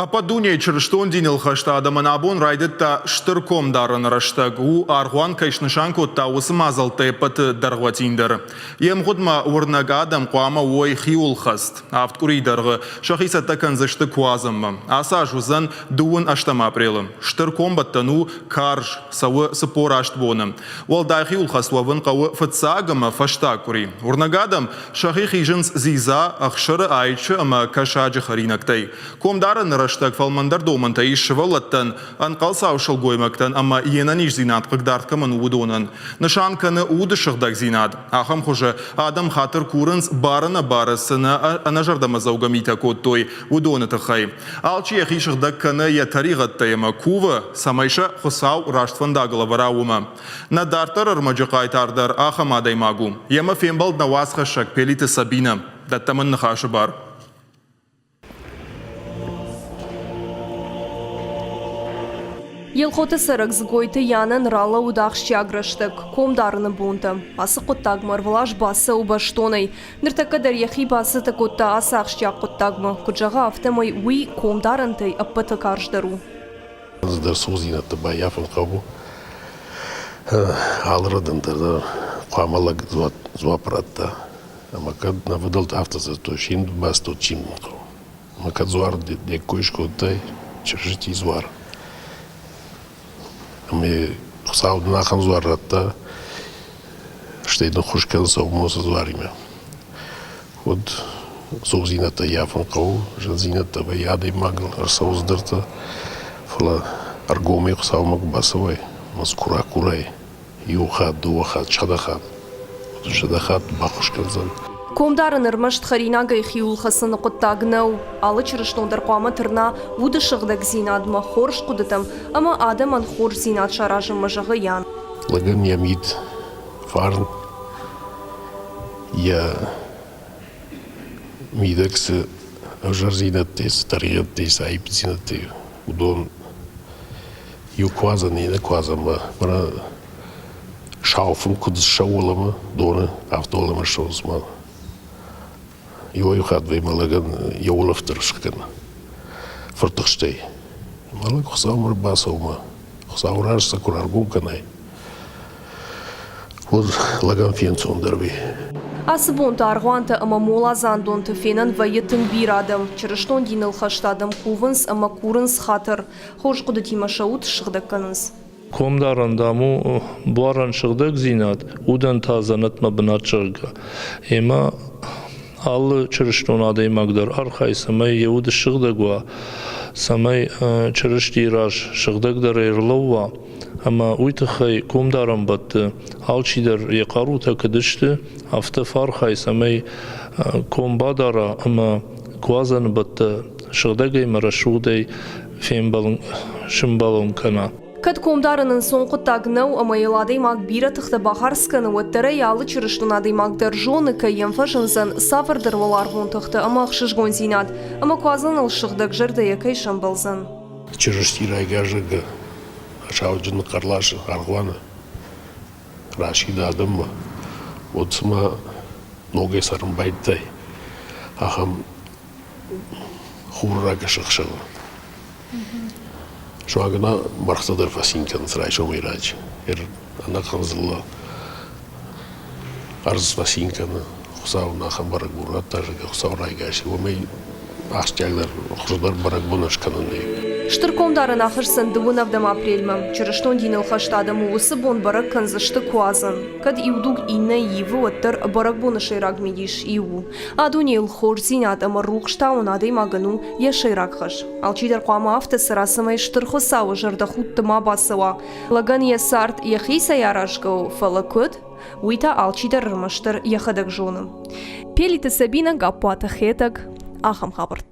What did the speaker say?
Ападуния черштон динил хашта адаманабон райдетта штырком дарын раштаг у аргуан кайшнышанко таусы мазалтай пат даргватиндер. Емгудма урнаг адам қуама ой хиул хаст. Авткури даргы шахиса такан зашты куазамма. Аса жузан дуын аштама апрелым. Штырком баттану карж савы сыпор аштбоным. Валдай хиул хаславын қауы фатсагама фашта кури. Урнаг адам шахи хижинс зиза ахшыры айчы ама кашаджы харинактай. Ком дарын раштаг фалмандар доманта ишвалаттан анқалса ушылгоймактан ама енаниш зинат қыгдарткамын удонын. Нышанканы уды шығдаг зинат. Ахам хуже адам хатыр курынс барына барысына анажардамазаугамита коттой удоны тахай. Алчи яхи шығдаг каны ятаригаттайма кува самайша хусау раштвандагыла вараума. Надартар армаджы қайтардар ахам адаймагу. Ема фембал навасха шак пелиты Сабина. Даттамын нахашы бар. Елхоты сырық згойты янын рала удақшчы аграштык, комдарыны бунты. Асы құттагмыр, влаш басы убаштоной. Ныртакадар яхи басы тақотта асақшчы құттагмы. Күджаға автомой уи комдарынтай аппыты карждару. Здар сузинаты баяфын қабу. Алырыдынтырды қамалаг звапратта. Макад на выдалт автоза то шин бас то чим. Макад звар дек койшко тай чержити звар. Ми хсауд нахан зварратта штейден хушкен саумоса звариме. Вот сузината яфын қау, жанзината ба ядай магл арсауздырта. Фала аргоми хсаумак басавай. Маскура курай. Юхат, дуахат, чадахат. Чадахат бахушкен зан. Комдарын ырмашт харинага ихиул хасыны құттагнау. Алы чырыштондар қуама тырна уды шығдаг зинадма хорш құдытым, ама адаман хор зинад шаражым мажығы ян. Лаган ямид фарн. Я мидексы ажар зинаттес, тарияттес, айып зинатте. Удон ю кваза не квазама. Мара шауфым кудыс шаулама, доны автолама шаузма. Йой хат веймалаган яулафтыр шыққан. Фыртықштай. Малак хусаумыр басаума. Хусаураж сакураргун канай. Вот лаган фенцон дырви. Асы бонты арғуанты ама молазан донты фенан вайытын бір адам. Чырыштон диныл хаштадым кувынс ама курынс хатыр. Хош құды тимашаут шықдакканынс. Комдаран даму буаран шықдак зинат. Удан тазанат мабынат шықға. Ема Аллы чырыштон адай магдар архай самай еуды шығдагва, самай чырышти раш шығдагдар айрлаува, ама уйтахай комдаран батты, алчидар яқарута кадышты, афты фархай самай комбадара, ама квазан батты шығдагай марашудай фембалын шымбалын кана. Кад комдарының сон құттагнау ама еладай маг бира тұқты бахарсканы өттірі ялы чырыштын адай магдар жоны кайем фашынсын сафырдыр валар вон тұқты ама қшышғон зинат, ама квазан ұлшықтық жырды екай шамбалзын. Чырышти райга жыға, ашауджыны қарлашы арғуаны, рашида адымма, отсыма ногай сарын байдтай, ахам хуррага шықшығы. Шуагана бархтадар фасинкан срайшо мирач. Ана ханзылла арз фасинкана хусау нахан барак бурат тажга хусау райгаши. Вомей ахчагдар хусудар барак бунашкананы. Штыркомдарын ахырсын 9 апрельма. Чырыштон диныл хаштадым уысы бон барак канзышты куазын. Кад иудуг инна иву оттыр барак бунашайраг медиш иву. Адунил хор зинат ама руқштауын адай магану яшайраг хаш. Алчидар қуама авты сырасымай штырху сауы жырда хуттыма басыва. Лаган ясарт яхиса яражгау фала көд, уйта алчидар рымаштыр яхадак жоным. Пелиті Сабина гапуаты хетак ахам хабыртты.